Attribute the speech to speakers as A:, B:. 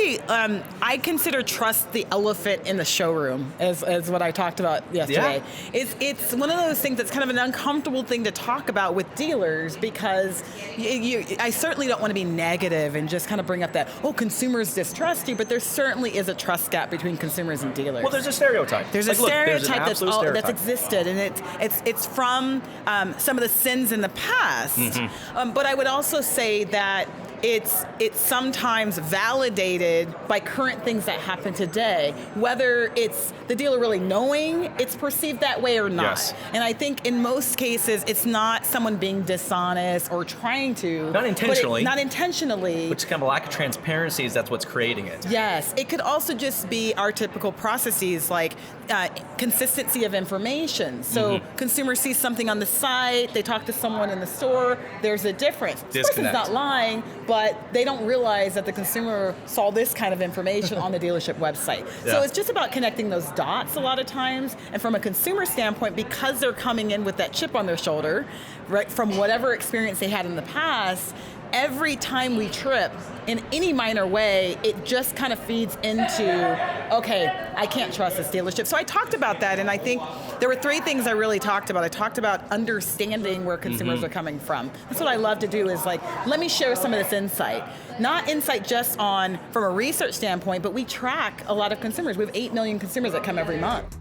A: really, I consider trust the elephant in the showroom, as what I talked about yesterday.
B: Yeah.
A: It's one of those things that's kind of an uncomfortable thing to talk about with dealers, because I certainly don't want to be negative and just kind of bring up that, consumers distrust you, but there certainly is a trust gap between consumers and dealers.
B: Well, there's a stereotype.
A: There's
B: like,
A: a
B: look,
A: stereotype
B: there's an absolute
A: that's existed, and it's from some of the sins in the past. But I would also say that it's sometimes validated by current things that happen today, whether it's the dealer really knowing it's perceived that way or not.
B: Yes.
A: And I think in most cases, it's not someone being dishonest or trying to.
B: Not intentionally.
A: Not intentionally.
B: Which is kind of a lack of transparency is that's what's creating it.
A: Yes. It could also just be our typical processes like consistency of information. So consumers see something on the site, they talk to someone in the store, there's a difference. This person's not lying, but they don't realize that the consumer saw this kind of information on the dealership website.
B: Yeah.
A: So it's just about connecting those dots a lot of times. And from a consumer standpoint, because they're coming in with that chip on their shoulder, right, from whatever experience they had in the past, every time we trip in any minor way, it just kind of feeds into, okay, I can't trust this dealership. So I talked about that, and I think there were 3 things I really talked about. I talked about understanding where consumers are coming from. That's what I love to do, is like, let me share some of this insight. Not insight just from a research standpoint, but we track a lot of consumers. We have 8 million consumers that come every month.